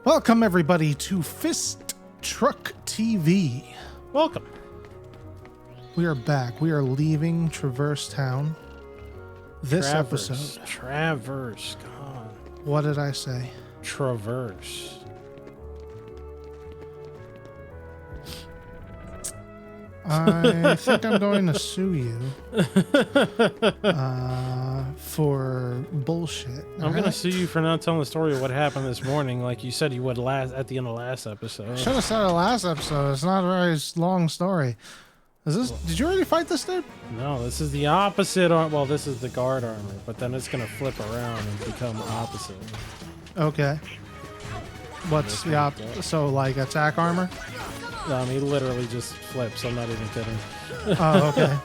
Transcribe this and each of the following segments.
Welcome, everybody, to Fist Truck TV. Welcome. We are back. We are leaving Traverse Town this episode. Traverse. God. What did I say? Traverse. I think I'm going to sue you for bullshit. I'm going to sue you for not telling the story of what happened this morning like you said you would at the end of last episode. Should have said it last episode. It's not a very long story. Did you already fight this dude? No, this is the opposite. Well, this is the guard armor, but then it's going to flip around and become opposite. Okay. What's the so like attack armor? He literally just flips. I'm not even kidding. Oh, okay.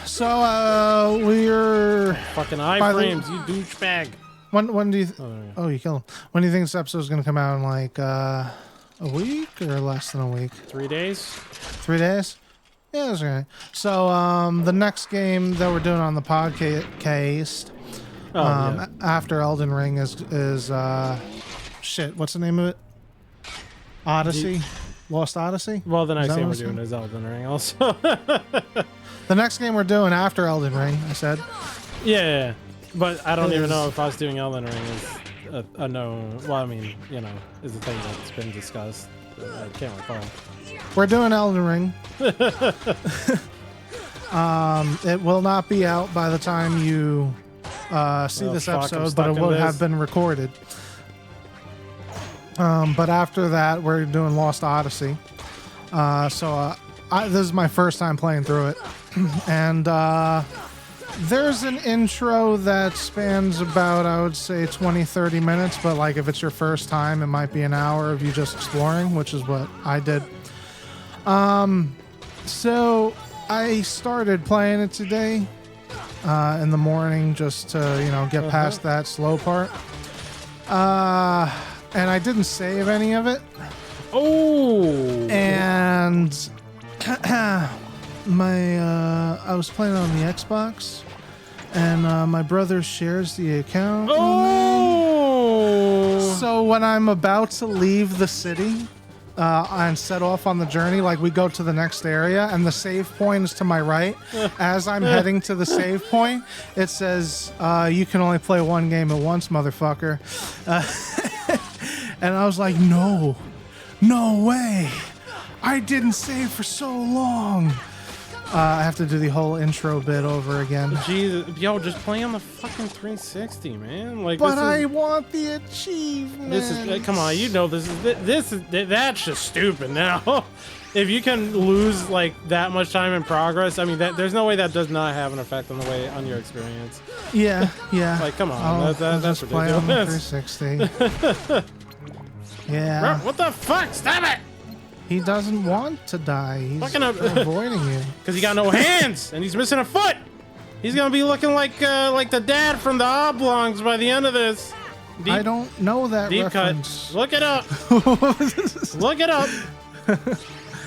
So we're fucking iframes, you douchebag. When do you? Oh, you kill him. When do you think this episode is gonna come out? In like a week or less than a week? 3 days. 3 days? Yeah, that's right. So the next game that we're doing on the podcast after Elden Ring is shit. What's the name of it? Odyssey? Lost Odyssey? Well, the next game we're doing is Elden Ring also. The next game we're doing after Elden Ring, I said. Yeah, but I don't even know if us doing Elden Ring is a known. Well, I mean, you know, is a thing that's been discussed. I can't recall. We're doing Elden Ring. It will not be out by the time you see this episode, but it will have been recorded. But after that, we're doing Lost Odyssey. This is my first time playing through it. And there's an intro that spans about, I would say, 20, 30 minutes. But like if it's your first time, it might be an hour of you just exploring, which is what I did. So I started playing it today in the morning just to, get past that slow part. And I didn't save any of it. Oh! And I was playing on the Xbox, and my brother shares the account. Oh! So when I'm about to leave the city and set off on the journey, like we go to the next area, and the save point is to my right. As I'm heading to the save point, it says, you can only play one game at once, motherfucker. And I was like, no way. I didn't save for so long. I have to do the whole intro bit over again. Jesus, yo, just play on the fucking 360, man. Like, but I want the achievement. This is, come on, you know that's just stupid now. If you can lose like that much time in progress, I mean, there's no way that does not have an effect on your experience. Yeah. Like, come on, that's ridiculous. Play on the 360. Yeah. What the fuck? Stop it! He doesn't want to die. He's avoiding you. Because he got no hands and he's missing a foot. He's gonna be looking like the dad from the Oblongs by the end of this. I don't know that deep reference. Cut. Look it up. Look it up.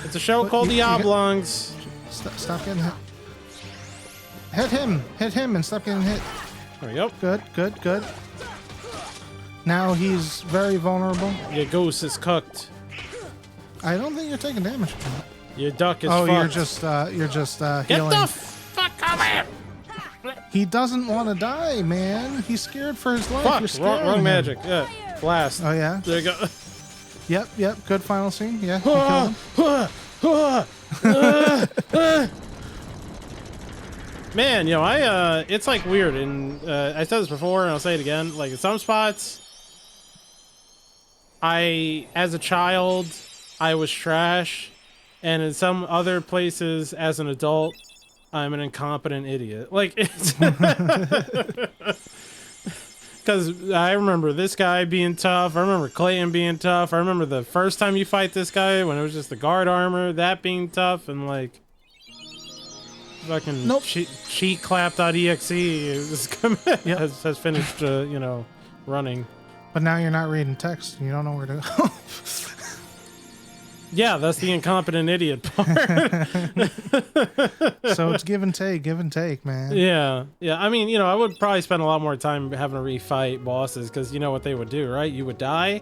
It's a show called The Oblongs. Stop getting hit. Hit him and stop getting hit. There we go. Good. Now he's very vulnerable. Your goose is cooked. I don't think you're taking damage from it. Your duck is fucked. You're just healing. Get the fuck over here! He doesn't want to die, man. He's scared for his life. Fuck, You're scaring wrong him. magic. Yeah, blast. Oh yeah. There you go. Yep. Good final scene. Yeah. You killed him. Man, it's like weird, and I said this before, and I'll say it again. Like in some spots, as a child, I was trash, and in some other places, as an adult, I'm an incompetent idiot. Like it's because I remember this guy being tough. I remember Clayton being tough. I remember the first time you fight this guy when it was just the guard armor, that being tough, and like. Fucking cheat clap.exe has finished, running. But now you're not reading text. You don't know where to go. Yeah, that's the incompetent idiot part. So it's give and take, man. Yeah. I mean, you know, I would probably spend a lot more time having to refight bosses because you know what they would do, right? You would die,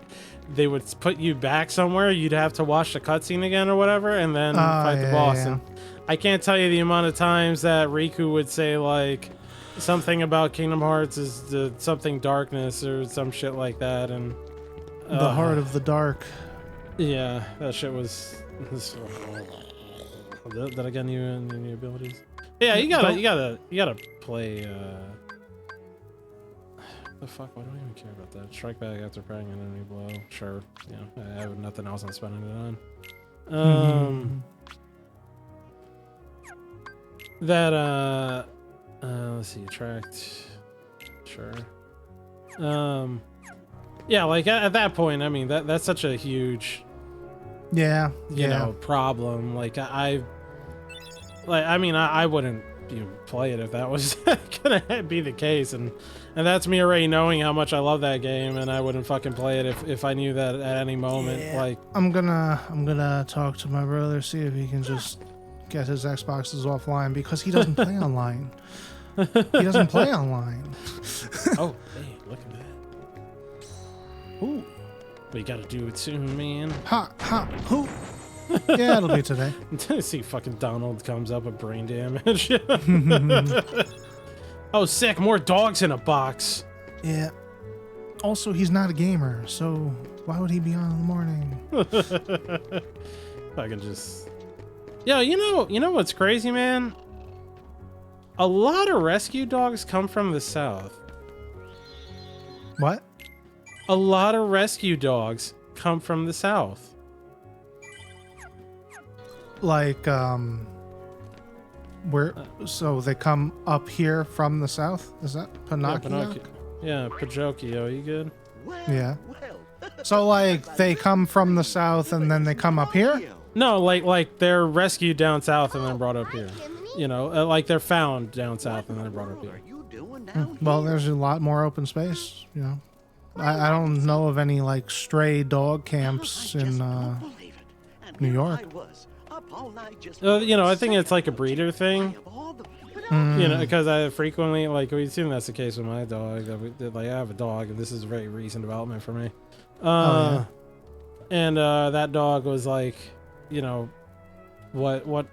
they would put you back somewhere, you'd have to watch the cutscene again or whatever, and then fight the boss. Yeah. And I can't tell you the amount of times that Riku would say like something about Kingdom Hearts is the something darkness or some shit like that, and The heart of the dark. yeah, that shit was. Did I get new abilities? Yeah, you gotta play. The fuck? Why do I even care about that? Strike back after praying an enemy blow. Sure. Yeah, I have nothing else I'm spending it on. That let's see, attract. Sure. Yeah, like at that point, I mean that's such a huge. Yeah. You know, problem. Like I wouldn't play it if that was gonna be the case, and that's me already knowing how much I love that game, and I wouldn't fucking play it if I knew that at any moment. Yeah. Like I'm gonna talk to my brother, see if he can just get his Xboxes offline because he doesn't play online. He doesn't play online. Oh, hey, look at that. Ooh. We gotta do it soon, man. Who? Yeah, it'll be today. See, fucking Donald comes up with brain damage. Oh, sick! More dogs in a box. Yeah. Also, he's not a gamer, so why would he be on in the morning? I can just. Yo, you know what's crazy, man? A lot of rescue dogs come from the south. What? A lot of rescue dogs come from the south. Like, where? So they come up here from the south? Is that Pinocchio? Yeah, Pinocchio. You good? Yeah. So like they come from the south and then they come up here? No, like they're rescued down south and then brought up here. You know, like they're found down south and then brought up here. Well, there's a lot more open space, you know. I don't know of any like stray dog camps in New York. You know, I think it's like a breeder thing. You know, because I frequently, like, we assume that's the case with my dog. That I have a dog, and this is a very recent development for me. And that dog was like, you know, what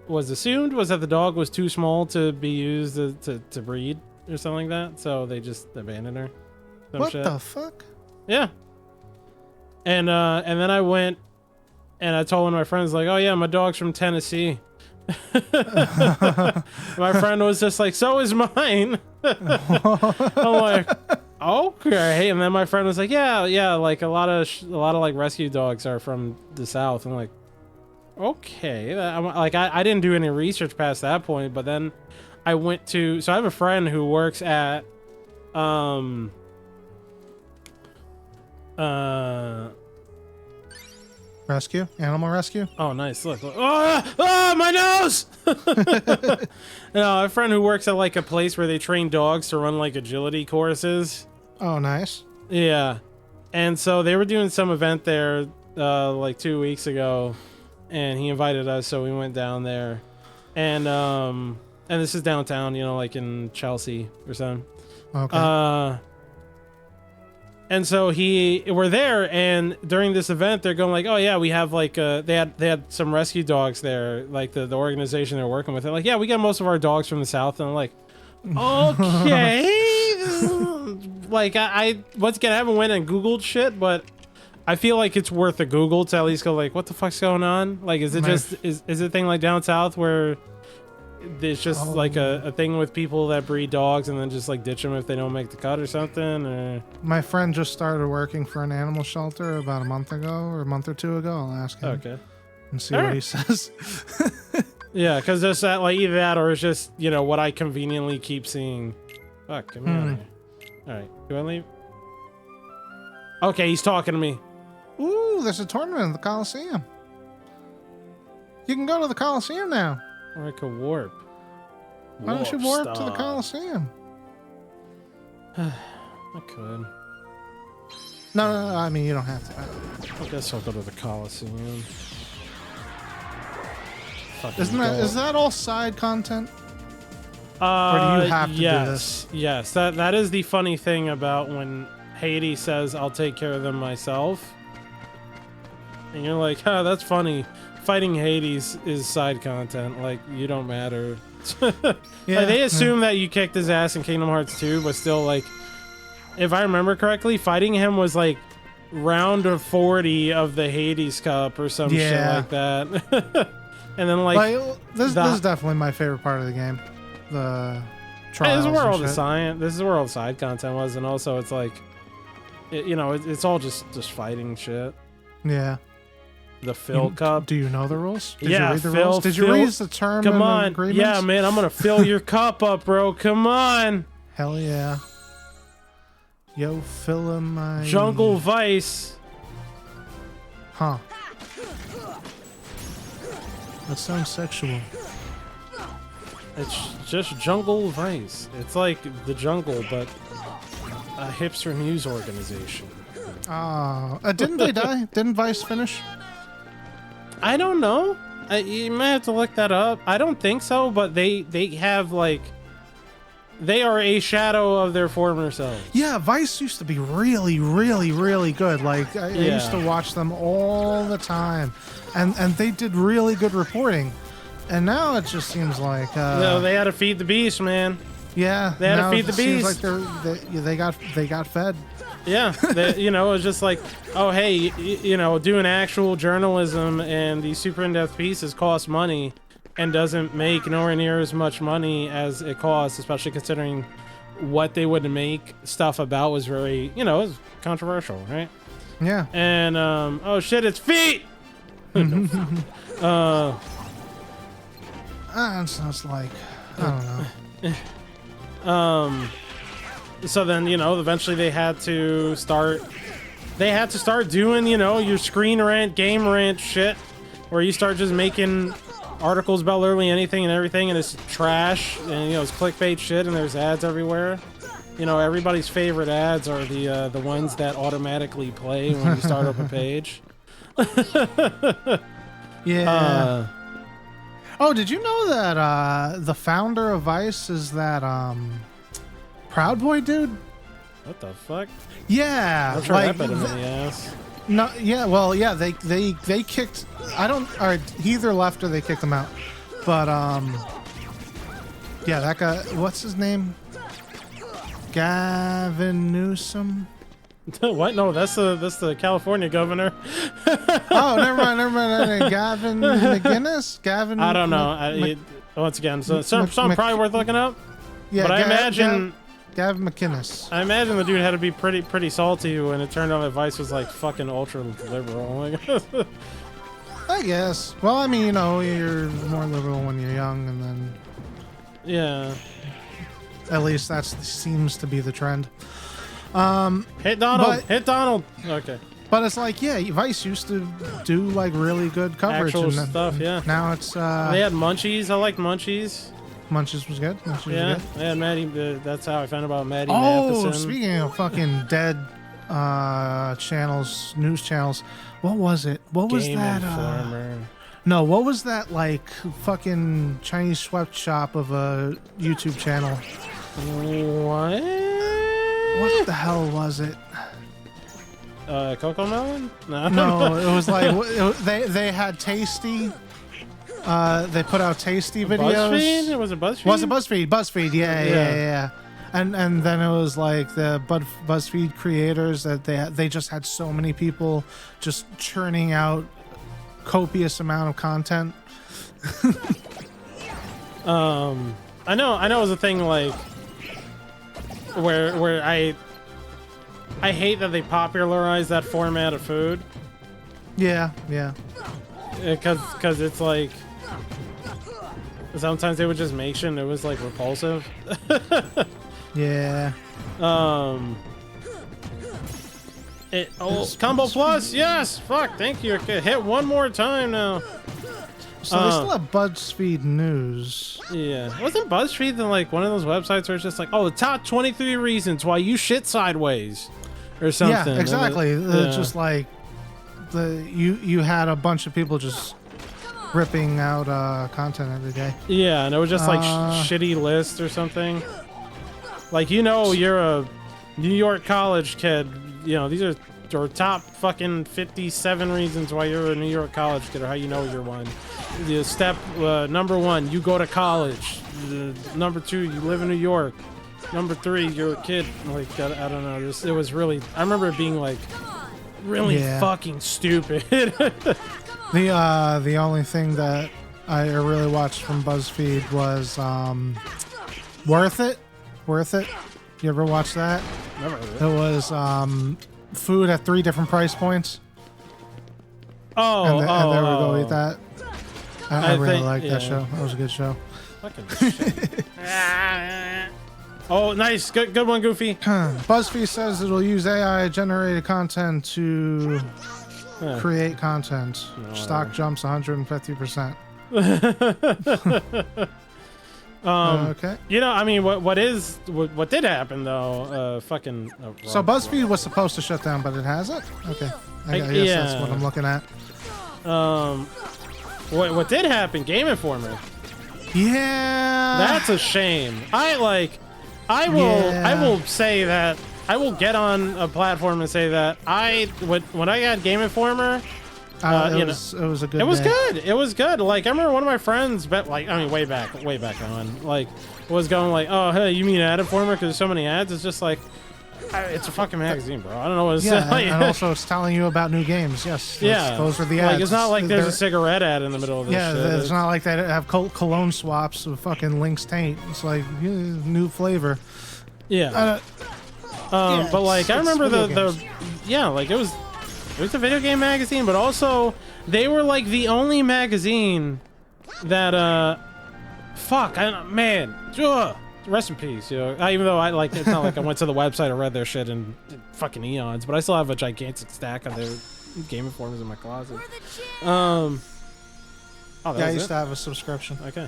was assumed was that the dog was too small to be used to breed or something like that. So they just abandoned her. What the fuck? Yeah. And then I went and I told one of my friends, like, oh yeah, my dog's from Tennessee. My friend was just like, so is mine. I'm like, okay. And then my friend was like, yeah, like a lot of like rescue dogs are from the south. I'm like, okay. I didn't do any research past that point, but then I went to, so I have a friend who works at rescue? Animal rescue? Oh, nice. Look. Oh, my nose! No, a friend who works at like a place where they train dogs to run like agility courses. Oh, nice. Yeah. And so they were doing some event there like 2 weeks ago, and he invited us, so we went down there. And this is downtown, you know, like in Chelsea or something. Okay. And so we're there, and during this event, they're going like, oh yeah, we have like they had some rescue dogs there, like the organization they're working with. They're like, yeah, we get most of our dogs from the south, and I'm like, okay. Like I once again, I haven't went and Googled shit, but I feel like it's worth a Google to at least go like, what the fuck's going on? Like, is it just is it a thing like down south where it's just like a thing with people that breed dogs and then just like ditch them if they don't make the cut or something? Or my friend just started working for an animal shelter about a month ago or a month or two ago. I'll ask him. Okay. And see what he says. Yeah, because there's that, like, either that or it's just, you know, what I conveniently keep seeing. Fuck, get me out of here. Alright, do I leave? Okay, he's talking to me. Ooh, there's a tournament at the Coliseum. You can go to the Coliseum now. Or I could warp. Why don't you warp to the Coliseum? I could. No, I mean, you don't have to. I guess I'll go to the Coliseum. fucking Is that all side content? Or do you have to do this? Yes, that is the funny thing about when Hades says, "I'll take care of them myself," and you're like, "Huh, that's funny." Fighting Hades is side content. Like, you don't matter. Yeah, Like, they assume that you kicked his ass in Kingdom Hearts 2, but still, like, if I remember correctly, fighting him was like round of 40 of the Hades Cup or some shit like that. And then like this is definitely my favorite part of the game. The trials. This is where all and the shit. science. This is where all the side content was, and also it's like, it's all just fighting shit. Yeah. The Phil Cup. Do you know the rules? Did Yeah, you read the Phil. rules? Did you read the term Come and on. agreements? Yeah, man, I'm gonna fill your cup up, bro. Come on. Hell yeah. Yo, fill in my Jungle Vice. Huh. That sounds sexual. It's just Jungle Vice. It's like the jungle, but a hipster news organization. Didn't they die? Didn't Vice finish? I don't know. You might have to look that up. I don't think so, but they have like, they are a shadow of their former selves. Yeah, Vice used to be really, really, really good. Like I used to watch them all the time, and they did really good reporting. And now it just seems like no, they had to feed the beast, man. Yeah, they had to now feed it the seems beast. Like they got fed. Yeah, it was just like, oh hey, doing actual journalism and these super in-depth pieces cost money, and doesn't make nowhere near as much money as it costs, especially considering what they would make stuff about was very, it was controversial, right? Yeah. And oh shit, it's feet. It's like, I don't know. So then, eventually they had to start doing, your Screen Rant, Game Rant shit, where you start just making articles about literally anything and everything, and it's trash, and, it's clickbait shit, and there's ads everywhere. Everybody's favorite ads are the ones that automatically play when you start up a page. Yeah. Oh, did you know that the founder of Vice is that Proud Boy dude? What the fuck? Yeah, I'm sure that bit him in the ass. No, yeah, well, yeah, they kicked. I don't. Or he either left or they kicked him out. But yeah, that guy. What's his name? Gavin Newsom. What? No, that's the California governor. Oh, never mind. Gavin McGinnis. Gavin. I don't know. Once again, something probably worth looking up. Yeah, but I imagine Gavin McInnes. I imagine the dude had to be pretty salty when it turned out that Vice was like fucking ultra liberal. I guess. Well, I mean, you're more liberal when you're young, and then yeah. At least that seems to be the trend. Hit Donald. Hit Donald. Okay. But it's like, yeah, Vice used to do like really good coverage Actual and then, stuff. Yeah. Now it's they had Munchies. I liked Munchies. Munchies was good. Munchies Yeah, was good. they had Maddie. That's how I found about Maddie Oh, Matheson. speaking of fucking dead channels, news channels, what was it? What was Game that? Informer. No, what was that like fucking Chinese sweatshop of a YouTube channel? What? What the hell was it? Coco Melon? No, it was like they had Tasty. They put out Tasty videos. BuzzFeed? Was it BuzzFeed? Was it BuzzFeed? BuzzFeed, yeah. And then it was like the BuzzFeed creators that they just had so many people just churning out copious amount of content. I know it was a thing like where I hate that they popularized that format of food. Yeah. Because it's like sometimes they would just make shit and it was like repulsive. Yeah. Combo Plus, yes. Fuck, thank you. Okay, hit one more time now. So they still have BuzzFeed News. Yeah, wasn't BuzzFeed then like one of those websites where it's just like, oh, the top 23 reasons why you shit sideways, or something? Yeah, exactly. Just like you had a bunch of people just ripping out content every day. Yeah, and it was just like shitty list or something. Like, you know, you're a New York college kid. You know, these are your top fucking 57 reasons why you're a New York college kid, or how you know you're one. Step number 1, you go to college. Number 2, you live in New York. Number 3, you're a kid. Like, I don't know. It was really. I remember it being like really fucking stupid. The only thing that I really watched from BuzzFeed was Worth It. Worth It. You ever watch that? Never heard of It was food at 3 different price points. Oh, and there we go. Eat that. I really think, liked that show. That was a good show. Fucking shit. Oh, nice. Good one, Goofy. BuzzFeed says it'll use AI-generated content to create content. No. Stock jumps 150%. Okay. You know, I mean, what did happen though? So BuzzFeed was supposed to shut down, but it hasn't. Okay. I guess that's what I'm looking at. What did happen? Game Informer. Yeah. That's a shame. I will say that I will get on a platform and say that when I got Game Informer. It was a good. It was good. It was good. Like, I remember one of my friends, way back on, like, was going like, "Oh, hey, you mean Ad Informer? Because there's so many ads." It's just like, it's a fucking magazine, bro. I don't know what it's like. And also it's telling you about new games. Yes. Those are the ads. Like, it's not like there's a cigarette ad in the middle of this shit. It's not like they have cologne swaps with fucking Link's taint. It's like new flavor. Yeah. But like, I remember like it was a video game magazine, but also they were like the only magazine that rest in peace, you know. Even though it's not like I went to the website or read their shit in fucking eons, but I still have a gigantic stack of their Game Informers in my closet. I used to have a subscription. Okay.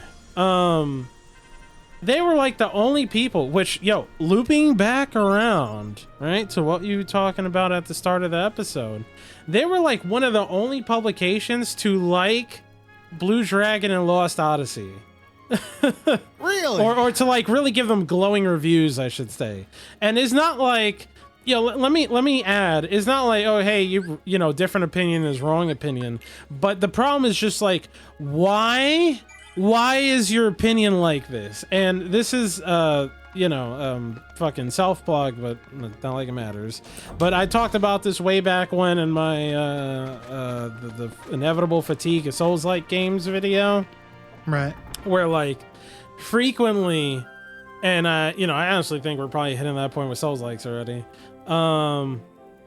They were like the only people, which, looping back around, right, to what you were talking about at the start of the episode, they were like one of the only publications to like Blue Dragon and Lost Odyssey. Really? Or to like really give them glowing reviews, I should say. And it's not like, let me add, it's not like, oh, hey, you know, different opinion is wrong opinion. But the problem is just like, why is your opinion like this? And this is fucking self-plug, but not like it matters. But I talked about this way back when in my the inevitable fatigue of Souls-like games video, right? Where like frequently, and I honestly think we're probably hitting that point with Souls-likes already.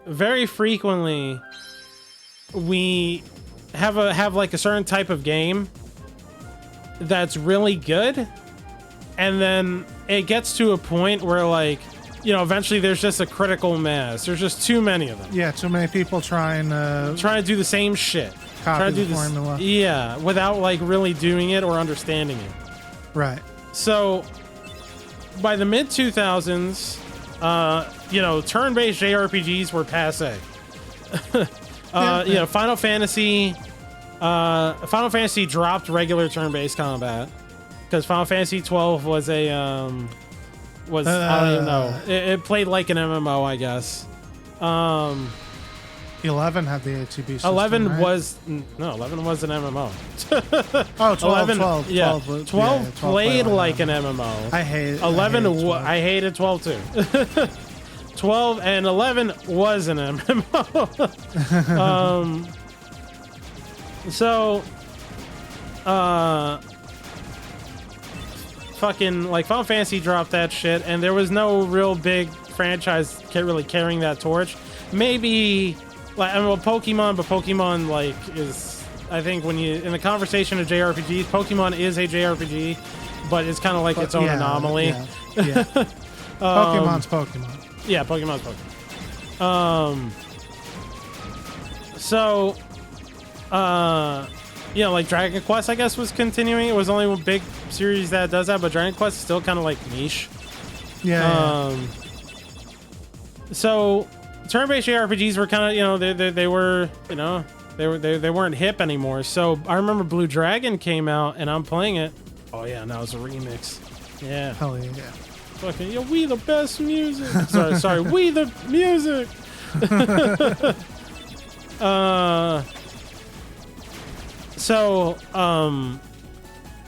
Very frequently, we have like a certain type of game that's really good, and then it gets to a point where, like, eventually there's just a critical mass. There's just too many of them. Yeah, too many people trying to do the same shit. Copy the formula. Yeah, without like really doing it or understanding it. Right. So by the mid 2000s, turn-based JRPGs were passe. Final Fantasy dropped regular turn-based combat because Final Fantasy 12 was I don't even know. It played like an MMO, I guess. 11 had the ATB system, 11 right? was an MMO. 12. Yeah, 12 played like an MMO. I hate it. 11, I hated 12 too. 12 and 11 was an MMO. So, fucking, like, Final Fantasy dropped that shit, and there was no real big franchise really carrying that torch. Maybe, like, Pokemon, like, is, I think when you, in the conversation of JRPGs, Pokemon is a JRPG, but it's kind of like its own anomaly. Yeah. Pokemon's Pokemon. Yeah, Pokemon's Pokemon. So, like Dragon Quest, I guess, was continuing. It was only one big series that does that, but Dragon Quest is still kind of like niche. Yeah. So turn-based JRPGs were kind of, they were, They weren't hip anymore. So I remember Blue Dragon came out, and I'm playing it. Oh yeah, now it's a remix. Yeah. Hell yeah. Fucking yo, we the best music. sorry, we the music.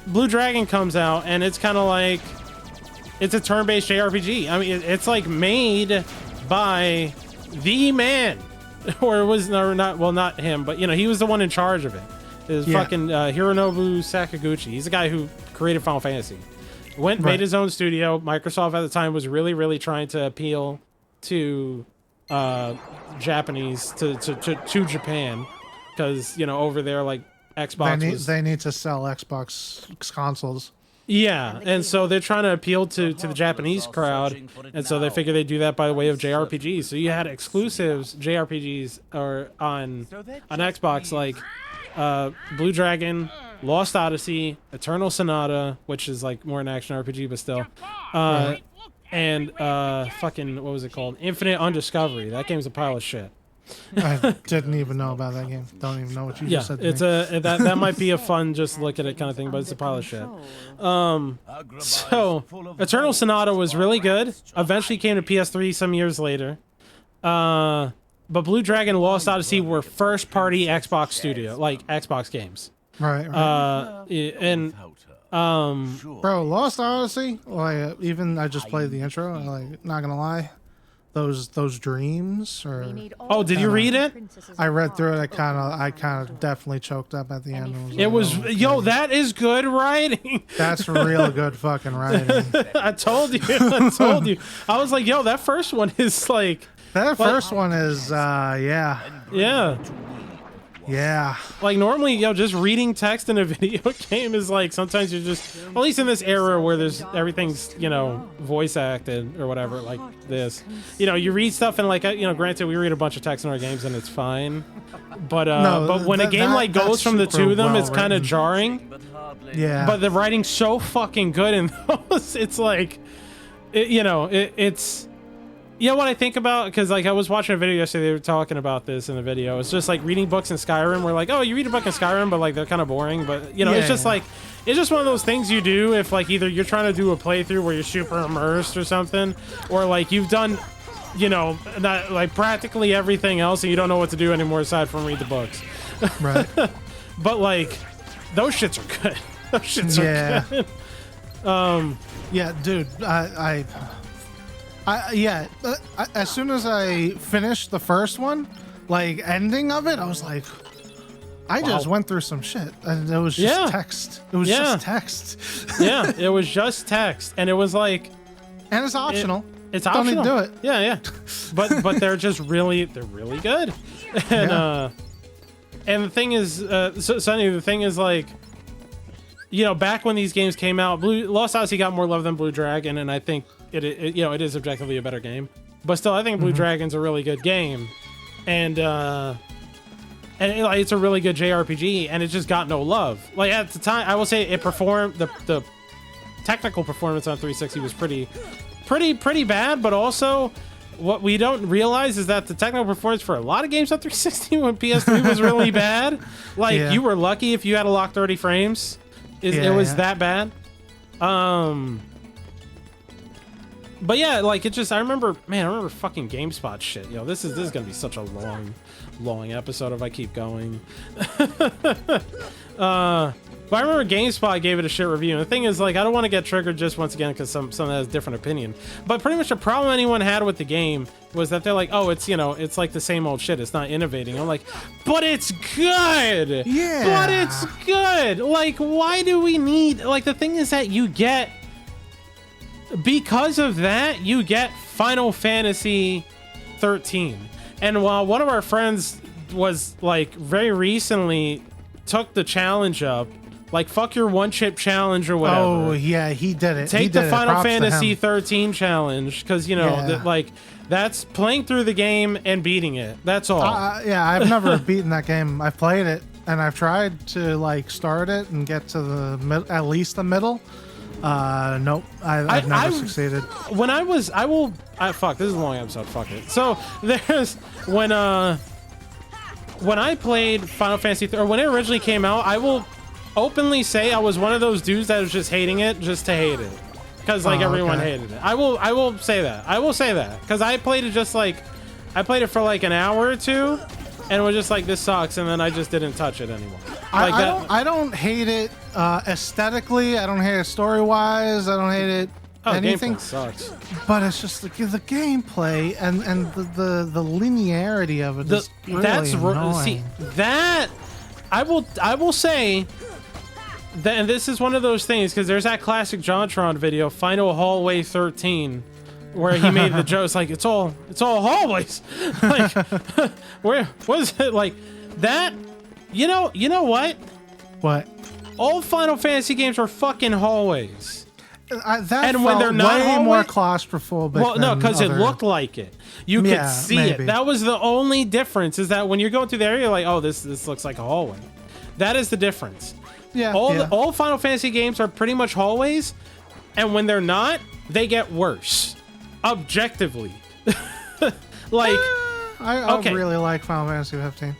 Blue Dragon comes out, and it's kind of like it's a turn-based JRPG. I mean, it's like made by the man, or it was not him, but you know, he was the one in charge of it. Is fucking Hironobu Sakaguchi. He's the guy who created Final Fantasy. Made his own studio. Microsoft at the time was really trying to appeal to Japanese to Japan, because you know, over there, like Xbox they need to sell Xbox consoles. Yeah, and so they're trying to appeal to the Japanese crowd, and so they figure they do that by way of JRPGs. So you had exclusives JRPGs or on Xbox, like Blue Dragon, Lost Odyssey, Eternal Sonata, which is like more an action RPG, but still, and fucking what was it called? Infinite Undiscovery. That game's a pile of shit. I didn't even know about that game. Don't even know what you just said to it's me. that might be a fun just look at it kind of thing, but it's a pile of shit. So Eternal Sonata was really good. Eventually came to PS3 some years later. But Blue Dragon and Lost Odyssey were first party Xbox studio, like Xbox games. Right. Bro, Lost Odyssey, like even I just played the intro, like not gonna lie. Those dreams, or did you read it? I read through it. I kind of definitely choked up at the end. That is good writing. That's real good fucking writing. I told you. I was like, yo, that first one is like. That first one is, yeah. Like normally, just reading text in a video game is like sometimes you're just, at least in this era where everything's voice acted or whatever like this. You read stuff and like granted we read a bunch of text in our games and it's fine, but when a game like goes from the two of them, it's kind of jarring. Yeah. But the writing's so fucking good in those. It's like, it's. You know what I think about? Because like I was watching a video yesterday, they were talking about this in the video. It's just like reading books in Skyrim. We're like, oh, you read a book in Skyrim, but like they're kind of boring. But it's just like, it's just one of those things you do if like either you're trying to do a playthrough where you're super immersed or something, or like you've done, not like practically everything else and you don't know what to do anymore aside from read the books. Right. But like, those shits are good. Those shits are good. Yeah, dude. As soon as I finished the first one, like ending of it, I was like, I just went through some shit, and it was just text. It was just text. Yeah, it was just text, and it was like, and it's optional. It's optional. Don't need to do it. Yeah. But they're just really good, and and the thing is, Sonny, the thing is like, back when these games came out, Lost Odyssey got more love than Blue Dragon, and I think. It is objectively a better game, but still, I think Blue Dragon's a really good game, and it's a really good JRPG, and it just got no love. Like at the time, I will say it performed the technical performance on 360 was pretty bad, but also what we don't realize is that the technical performance for a lot of games on 360 when PS3 was really bad. Like you were lucky if you had a lock 30 frames. It was that bad. But yeah, like it just, I remember fucking GameSpot shit. This is gonna be such a long episode if I keep going. But I remember GameSpot gave it a shit review. And the thing is, like, I don't want to get triggered just once again because someone has a different opinion. But pretty much the problem anyone had with the game was that they're like, oh, it's it's like the same old shit. It's not innovating. I'm like, but it's good. Yeah. But it's good. Like, why do we need? Like, the thing is that you get. Because of that, you get Final Fantasy 13. And while one of our friends was like very recently took the challenge up, like fuck your one chip challenge or whatever. Oh yeah, he did it. Take the Final Fantasy 13 challenge because that's playing through the game and beating it. That's all. I've never beaten that game. I've played it and I've tried to like start it and get to the at least the middle. Nope. I've never succeeded. When fuck, this is a long episode. Fuck it. So there's when when I played Final Fantasy or when it originally came out, I will openly say I was one of those dudes that was just hating it just to hate it, because like everyone hated it. I will say that. I will say that because I played it I played it for like an hour or two, and was just like, this sucks, and then I just didn't touch it anymore. Like I don't hate it aesthetically. I don't hate it story-wise. I don't hate it anything. Gameplay sucks. But it's just the gameplay and the linearity of it is really annoying. See, that I will say that, and this is one of those things, because there's that classic JonTron video, Final Hallway 13, where he made the jokes like it's all hallways. Like, where was it like that? You know what? What? All Final Fantasy games are fucking hallways. And when they're not way more claustrophobic. Well, no, because it looked like it. You could see it. That was the only difference. Is that when you're going through the area, you're like, oh, this looks like a hallway. That is the difference. Yeah. All Final Fantasy games are pretty much hallways, and when they're not, they get worse. Objectively. Like, I really like Final Fantasy 15.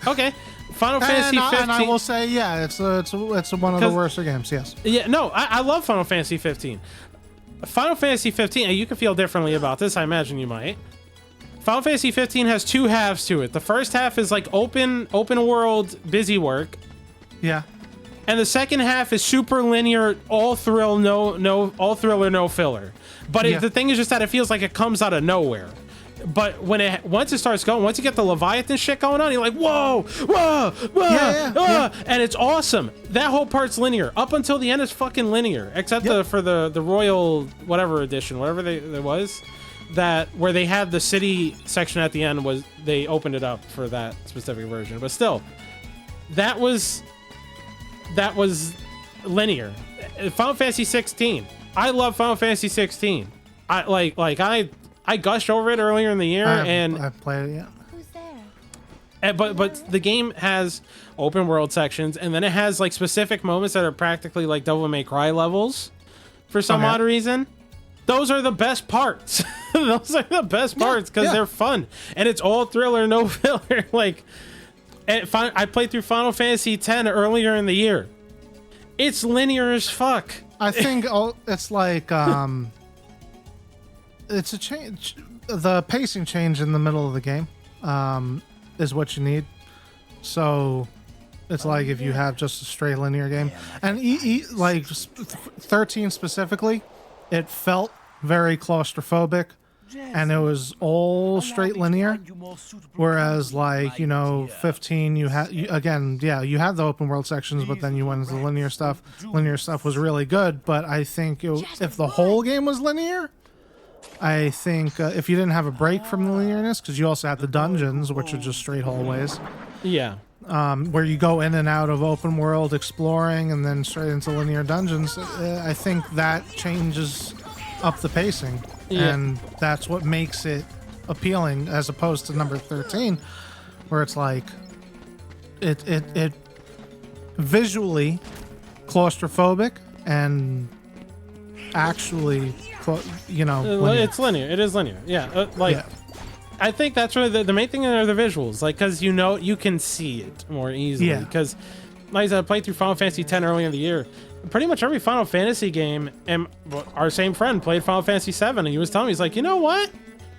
Okay. Final Fantasy 15. And I will say, yeah, it's one of the worst games, yes. Yeah, no, I love Final Fantasy 15. Final Fantasy 15, and you can feel differently about this, I imagine you might. Final Fantasy 15 has two halves to it. The first half is like open world busy work. Yeah. And the second half is super linear, all thrill, all thriller, no filler. But the thing is just that it feels like it comes out of nowhere. But once it starts going, once you get the Leviathan shit going on, you're like, whoa, and it's awesome. That whole part's linear. Up until the end is fucking linear, except for the Royal whatever edition, whatever there was, that where they had the city section at the end was they opened it up for that specific version. But still, that was linear. Final Fantasy 16. I love Final Fantasy 16. I gushed over it earlier in the year, and I played it. Yeah. Who's there? But the game has open world sections, and then it has like specific moments that are practically like Devil May Cry levels, for some odd reason. Those are the best parts. Those are the best parts because they're fun, and it's all thriller, no filler. Like, I played through Final Fantasy X earlier in the year. It's linear as fuck. I think it's like it's a change. The pacing change in the middle of the game is what you need. So it's like if you have just a straight linear game, and like 13 specifically, it felt very claustrophobic, and it was all straight linear. Whereas like 15, you had you had the open world sections, but then you went into the linear stuff. Linear stuff was really good, but I think if the whole game was linear, I think if you didn't have a break from the linearness, because you also had the dungeons, which are just straight hallways. Yeah. Where you go in and out of open world exploring and then straight into linear dungeons. I think that changes up the pacing. Yeah. And that's what makes it appealing as opposed to number 13, where it's like it visually claustrophobic and actually linear. It's linear. It is linear. Yeah. I think that's really the main thing are the visuals, like, because you can see it more easily. Yeah. Because, like I said, I played through Final Fantasy X earlier in the year. Pretty much every Final Fantasy game, and our same friend played Final Fantasy VII, and he was telling me, he's like, you know what?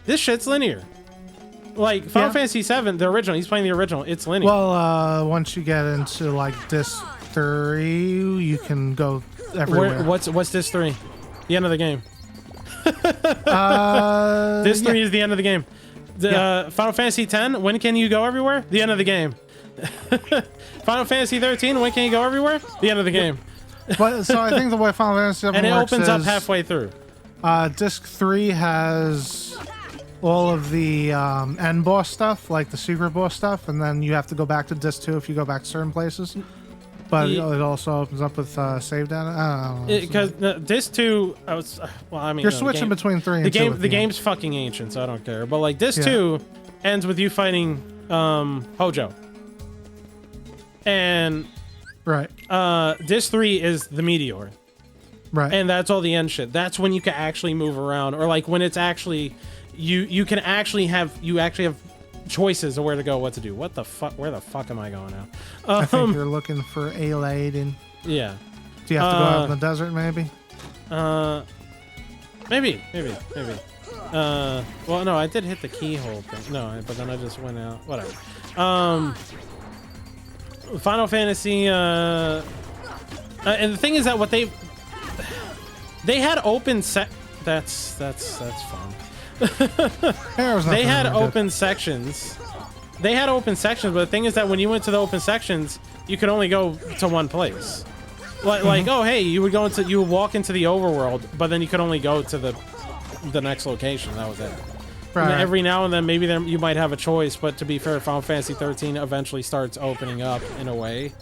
This shit's linear. Like, Final Fantasy VII, the original, he's playing the original, it's linear. Well, once you get into, like, Disc 3, you can go everywhere. What's Disc 3? The end of the game. Disc 3 is the end of the game. Final Fantasy X, when can you go everywhere? The end of the game. Final Fantasy 13, when can you go everywhere? The end of the game. But so I think the way Final Fantasy 7 and it works opens up is, halfway through. Disc 3 has all of the end boss stuff, like the secret boss stuff, and then you have to go back to Disc 2 if you go back to certain places. But it also opens up with save data. Because Disc 2, you're switching between 3 and 2. The game's fucking ancient, so I don't care. But like Disc 2 ends with you fighting Hojo. And Disc 3 is the Meteor. Right. And that's all the end shit. That's when you can actually move around, or like when it's actually you can actually have choices of where to go, what to do. What the fuck? Where the fuck am I going now? I think you're looking for a lady. Yeah. Do you have to go out in the desert, maybe? Maybe. Well, no, I did hit the keyhole thing. No, but then I just went out. Whatever. Final Fantasy, and the thing is that what they had open that's fun. They had open sections. They had open sections, but the thing is that when you went to the open sections, you could only go to one place. Like oh hey, you would walk into the overworld, but then you could only go to the next location. That was it. Right. And every now and then, maybe you might have a choice, but to be fair, Final Fantasy 13 eventually starts opening up in a way.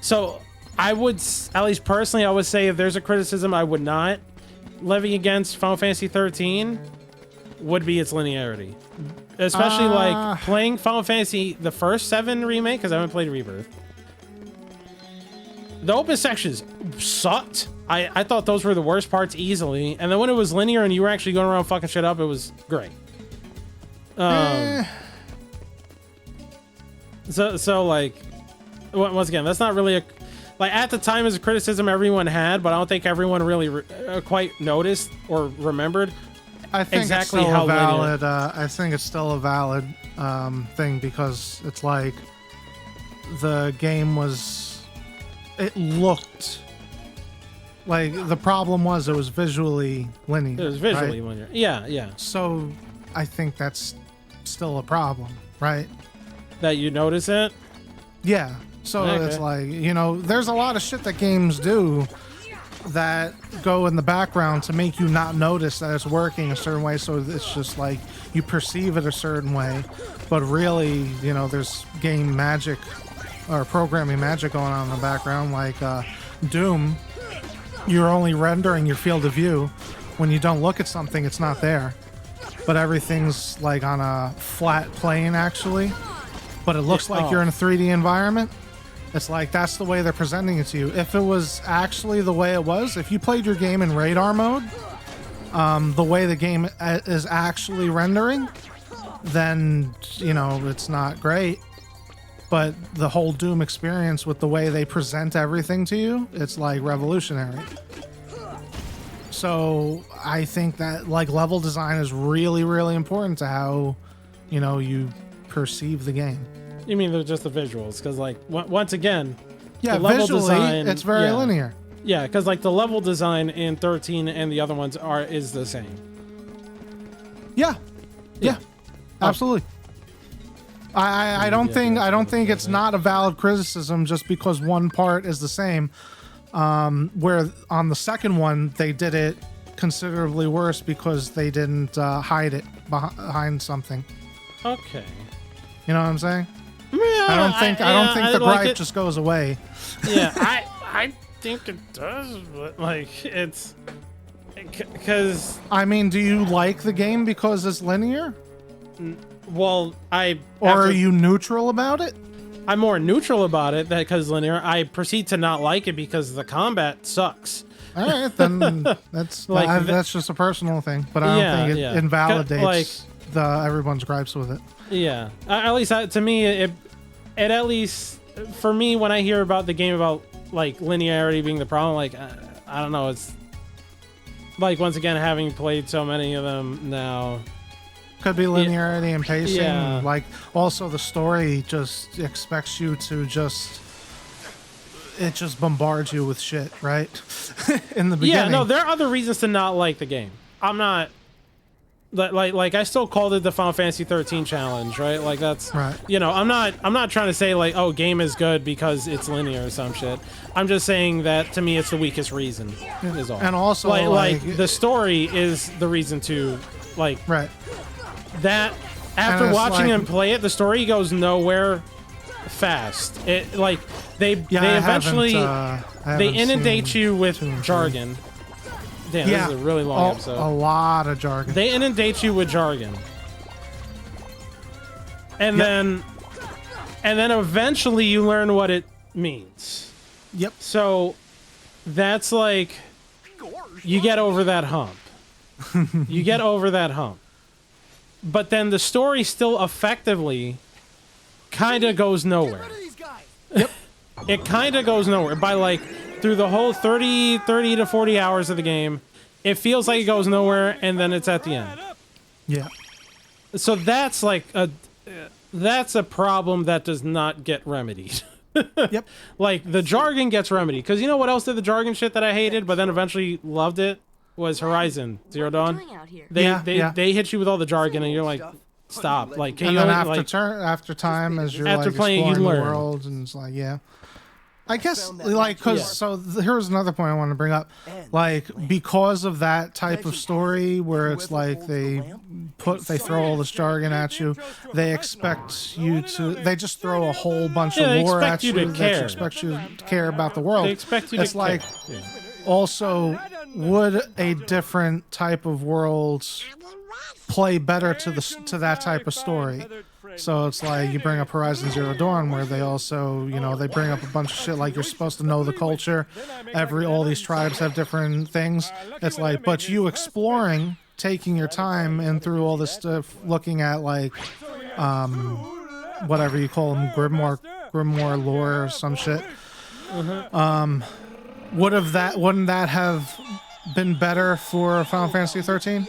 So I would, at least personally, I would say if there's a criticism I would not levy against Final Fantasy 13 would be its linearity. Especially like playing Final Fantasy, the first 7 remake, because I haven't played Rebirth. The open sections sucked. I thought those were the worst parts easily. And then when it was linear and you were actually going around fucking shit up, it was great. So like, once again, that's not really a... Like, at the time, as a criticism everyone had, but I don't think everyone really quite noticed or remembered I think exactly it's still how a valid. I think it's still a valid thing because it's like the game was. It looked like the problem was it was visually linear. It was visually right? linear. Yeah. So I think that's still a problem, right? That you notice it? Yeah. So Okay. it's like, you know, there's a lot of shit that games do that go in the background to make you not notice that it's working a certain way. So it's just like you perceive it a certain way, but really, you know, there's game magic or programming magic going on in the background. Like Doom, you're only rendering your field of view. When you don't look at something, it's not there. But everything's like on a flat plane actually. But it looks like you're in a 3D environment. It's like that's the way they're presenting it to you. If it was actually the way it was, if you played your game in radar mode, the way the game is actually rendering, then, you know, it's not great. But the whole Doom experience with the way they present everything to you, it's like revolutionary. So I think that like level design is really, really important to how, you know, you perceive the game. You mean they're just the visuals? Because like once again, yeah, the level visually design, it's very linear. Yeah, because like the level design in 13 and the other ones is the same. Yeah, absolutely. I don't think it's not a valid criticism just because one part is the same. Where on the second one they did it considerably worse because they didn't hide it behind something. Okay. You know what I'm saying? Yeah, I don't think the gripe like just goes away. Yeah, I think it does, but like it's because I mean, do you like the game because it's linear? Well, are you neutral about it? I'm more neutral about it because linear. I proceed to not like it because the combat sucks. All right, then that's Like that's just a personal thing, but I don't think it invalidates like, everyone's gripes with it. Yeah, at least to me, it at least for me when I hear about the game about like linearity being the problem, like I don't know, it's like once again having played so many of them now. Could be linearity and pacing. Yeah. Like also the story just expects you to just bombards you with shit, right? In the beginning. Yeah, no, there are other reasons to not like the game. I'm not like I still called it the Final Fantasy 13 challenge, right? Like that's right. You know, I'm not trying to say like, oh, game is good because it's linear or some shit. I'm just saying that to me it's the weakest reason is all. And also like the story is the reason to like right. That after watching them play it, the story goes nowhere fast. It like they eventually they inundate you with jargon. Damn, this is a really long episode. A lot of jargon. They inundate you with jargon. And then eventually you learn what it means. Yep. So that's like you get over that hump. You get over that hump. but then the story still effectively kind of goes nowhere. Yep. It kind of goes nowhere by like through the whole 30 to 40 hours of the game. It feels like it goes nowhere, and then it's at the end. Yeah. So that's like that's a problem that does not get remedied. Yep. Like the jargon gets remedied, because you know what else did the jargon shit that I hated, but then eventually loved it, was Horizon Zero Dawn. They hit you with all the jargon, and you're like, stop. Like, can and you then only, after time, as you're after like playing, you exploring the learn. world, and it's like, yeah. I guess, like, because, so here's another point I want to bring up. Like, because of that type of story where it's like they throw all this jargon at you, they expect you to, they just throw a whole bunch of lore at you, that expect you to care about the world. They expect you it's to like, care. Yeah. also, would a different type of world play better to that type of story? So it's like you bring up Horizon Zero Dawn, where they also, you know, they bring up a bunch of shit like you're supposed to know the culture. All these tribes have different things. It's like, but you exploring, taking your time and through all this stuff, looking at like, whatever you call them, grimoire lore or some shit. Wouldn't that have been better for Final Fantasy 13?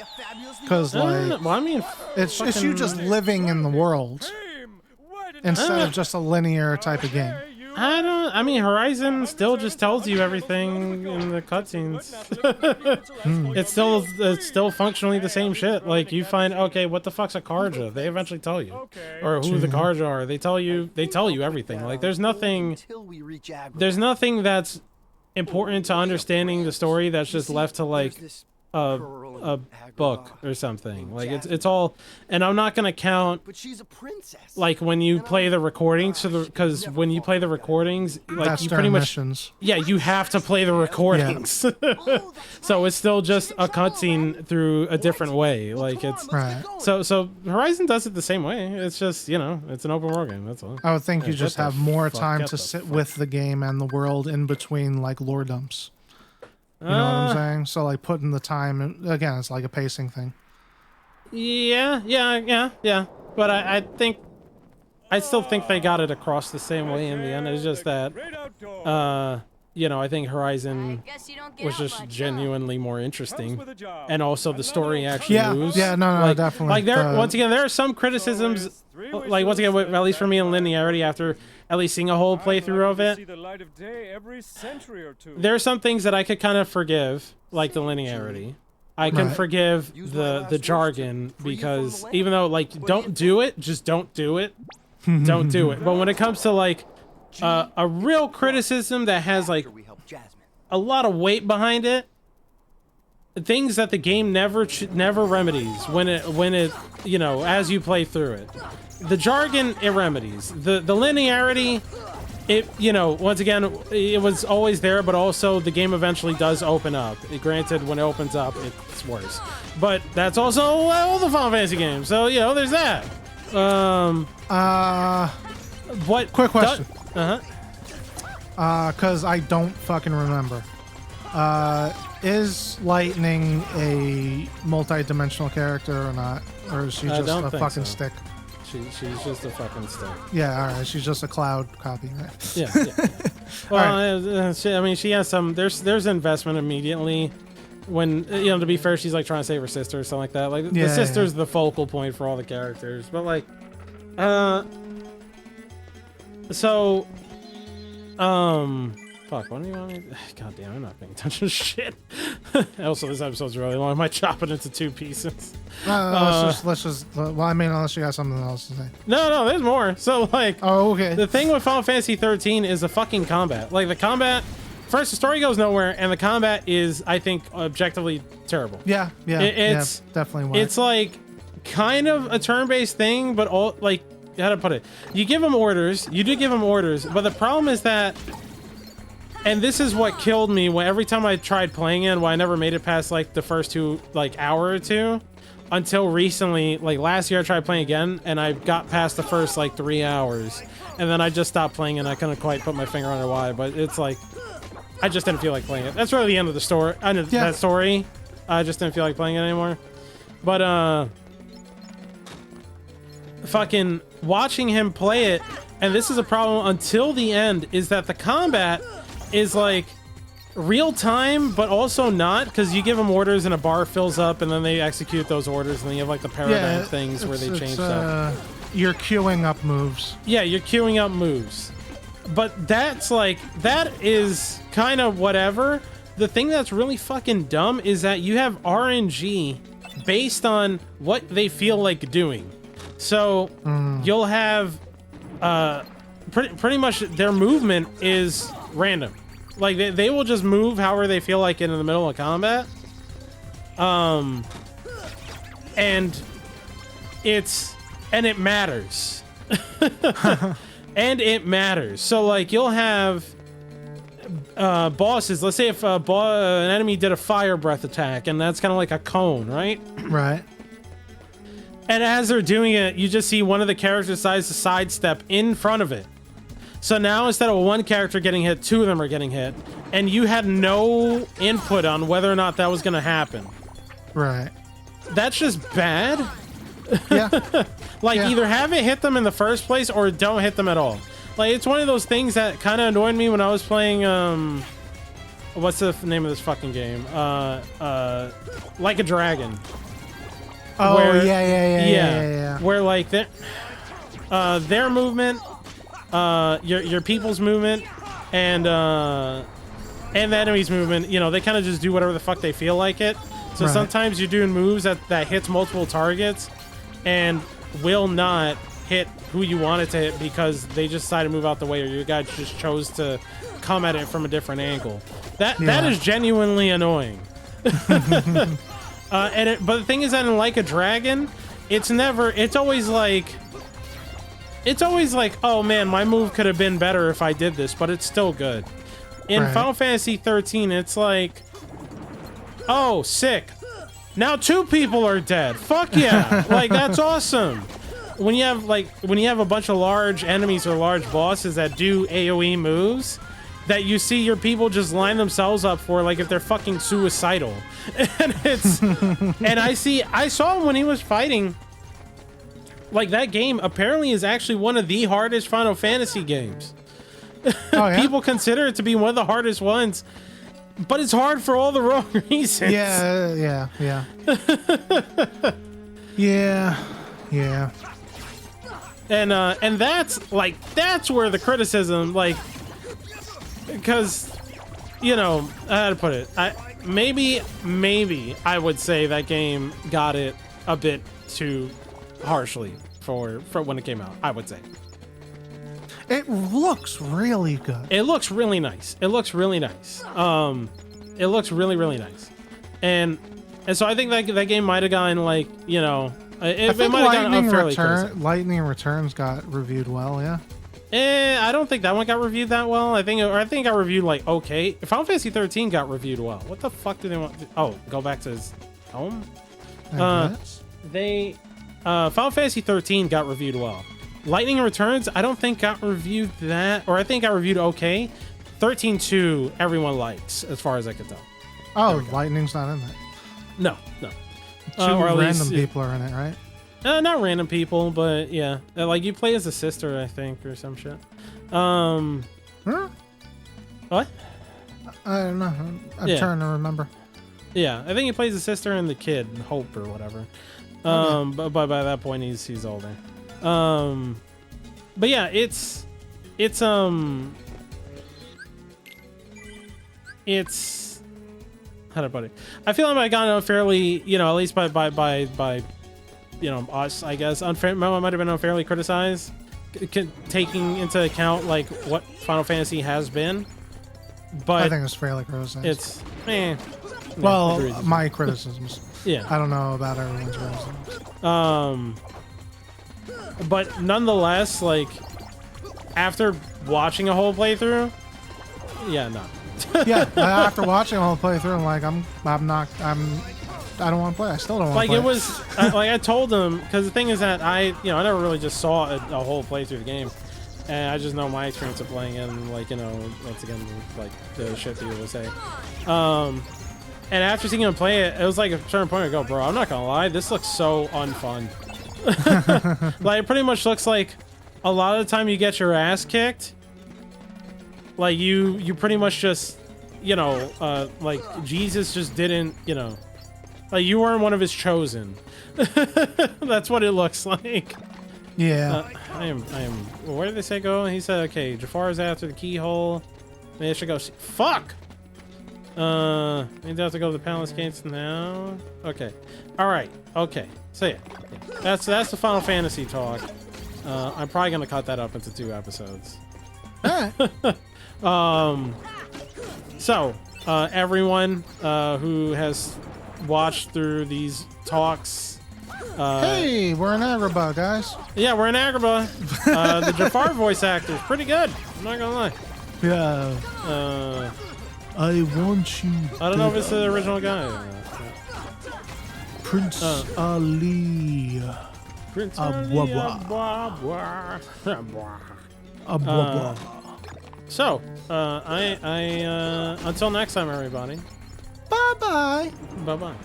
Because like, well, I mean, it's you just living in the world instead of just a linear type of game. I mean, Horizon still just tells you everything in the cutscenes. It's still functionally the same shit. Like, you find, okay, what the fuck's a Karja? They eventually tell you, or who the Karja are. They tell you everything. Like, there's nothing that's important to understanding the story that's just left to like a book or something. Like, it's all, and I'm not gonna count, but she's a princess. like, when you play the recordings, because when you play the recordings, like, That's you their pretty much missions. yeah, you have to play the recordings. So it's still just a cutscene through a different way. Like, it's Right. so Horizon does it the same way. It's just, you know, it's an open world game. That's all. I would think you Yeah, just get the have more fuck- time get to the sit fuck. with the game and the world in between like lore dumps. You know what I'm saying? So like putting the time in, again, it's like a pacing thing. Yeah. But I still think they got it across the same way in the end. It's just that, you know, I think Horizon was just genuinely more interesting, and also the story actually moves. No, definitely. Like, once again, there are some criticisms. Like, once again, at least for me in linearity, after at least seeing a whole playthrough of it, there are some things that I could kind of forgive, like the linearity. I can forgive the jargon, because even though, like, don't do it, just don't do it. Don't do it. But when it comes to like a real criticism that has like a lot of weight behind it, things that the game never remedies when it you know, as you play through it, the jargon it remedies, the linearity, it, you know, once again, it was always there, but also the game eventually does open up. Granted, when it opens up, it's worse, but that's also all the Final Fantasy games, so, you know, there's that. What? Quick question. Uh-huh. Because I don't fucking remember. Is Lightning a multi-dimensional character or not? Or is she I just don't a think fucking so. stick? She's just a fucking stick. Yeah, alright. She's just a cloud copy, right? Yeah. Well, I mean, she has some. There's investment immediately. When, you know, to be fair, she's like trying to save her sister or something like that. Like, the sister's the focal point for all the characters. But like, so, fuck, what do you want me? God damn, I'm not paying attention to shit. Also, this episode's really long. I might chop it into 2 pieces. Let's just. Well, I mean, unless you got something else to say. No, there's more. So like, Oh, okay. the thing with Final Fantasy 13 is the fucking combat. Like, the combat. First, the story goes nowhere, and the combat is, I think, objectively terrible. Yeah, It's definitely. Why. It's like kind of a turn-based thing, but all, like, how to put it? You give them orders. You do give them orders, but the problem is that, and this is what killed me when every time I tried playing it, I never made it past like the first hour or two, until recently. Like, last year I tried playing again, and I got past the first like 3 hours, and then I just stopped playing, and I couldn't quite put my finger on it why, but it's like, I just didn't feel like playing it. That's really the end of the story. That story. I just didn't feel like playing it anymore. But fucking watching him play it, and this is a problem until the end, is that the combat is like real time, but also not, because you give them orders and a bar fills up and then they execute those orders, and then you have like the paradigm things where they change stuff. You're queuing up moves. Yeah, you're queuing up moves. But that's like, that is kind of whatever. The thing that's really fucking dumb is that you have RNG based on what they feel like doing. So you'll have pretty much their movement is random. Like they will just move however they feel like in the middle of combat. And it matters. And it matters. So like you'll have bosses. Let's say if an enemy did a fire breath attack, and that's kind of like a cone, right? Right. And as they're doing it, you just see one of the characters decides to sidestep in front of it. So now instead of one character getting hit, two of them are getting hit, and you had no input on whether or not that was going to happen. Right. That's just bad. Yeah. Either have it hit them in the first place or don't hit them at all. Like, it's one of those things that kind of annoyed me when I was playing, what's the name of this fucking game? Like a Dragon. Oh, where, yeah. Where, like, their movement, your people's movement, and the enemy's movement, you know, they kind of just do whatever the fuck they feel like it. So sometimes you're doing moves that hits multiple targets and will not hit who you want it to hit because they just decided to move out the way, or your guy just chose to come at it from a different angle. That is genuinely annoying. But the thing is that in Like a Dragon, it's always like, oh man, my move could have been better if I did this, but it's still good. In Final Fantasy 13, it's like, oh, sick. Now 2 people are dead. Fuck yeah. Like, that's awesome. When you have a bunch of large enemies or large bosses that do AoE moves that you see your people just line themselves up for, like if they're fucking suicidal. And it's and I saw when he was fighting, like, that game apparently is actually one of the hardest Final Fantasy games. Oh, yeah? People consider it to be one of the hardest ones, but it's hard for all the wrong reasons. Yeah. Yeah. And that's where the criticism, like, because, you know, how to put it, maybe I would say that game got it a bit too harshly for when it came out. I would say it looks really good. It looks really nice. It looks really nice. It looks really nice, and so I think that game might have gotten, like, you know, it might have gotten unfairly criticized. Lightning Returns got reviewed well, yeah. I don't think that one got reviewed that well. I think it got reviewed, like, okay. Final Fantasy 13 got reviewed well. What the fuck do they want? Oh, go back to his home. Final Fantasy 13 got reviewed well. Lightning Returns, I don't think got reviewed that, or I think got reviewed okay. 13-2, everyone likes, as far as I can tell. Oh, Lightning's not in that. No. Two random people are in it, right? Not random people, but yeah. Like, you play as a sister, I think, or some shit. Huh? What? I don't know. I'm trying to remember. Yeah, I think he plays the sister and the kid, Hope or whatever. But by that point, he's older. But yeah, it's how to put it? I feel like I got unfairly, you know, at least by you know, us, I guess, might have been unfairly criticized, taking into account, like, what Final Fantasy has been. But I think it's fairly criticized. It's well, my criticisms. Yeah, I don't know about everyone's criticisms. But nonetheless, like, after watching a whole playthrough, after watching a whole playthrough, I'm like, I don't want to play. I still don't want to play. Like, it was, like, I told them, because the thing is that I never really just saw a whole playthrough of the game, and I just know my experience of playing it, and, like, you know, once again, like, the shit people would say. And after seeing him play it, it was like a certain point I go, bro, I'm not gonna lie, this looks so unfun. Like, it pretty much looks like a lot of the time you get your ass kicked. Like, you pretty much just, you know, like, Jesus just didn't, you know, like, you weren't one of his chosen. That's what it looks like. Yeah. I am, where did they say go? And he said, okay, Jafar is after the keyhole. Maybe I should go see. Fuck! Maybe I have to go to the palace gates now. Okay. Alright. Okay. So yeah. That's the Final Fantasy talk. I'm probably gonna cut that up into 2 episodes. Alright. So, everyone who has watched through these talks, Hey, we're in Agrabah, guys. yeah, we're in Agrabah. The Jafar voice actor is pretty good. I'm not gonna lie. Yeah. I want you. I don't know if it's the original guy. Prince Ali. Prince Abwaba. Abwaba. Abwaba. So, until next time, everybody. Bye bye. Bye bye.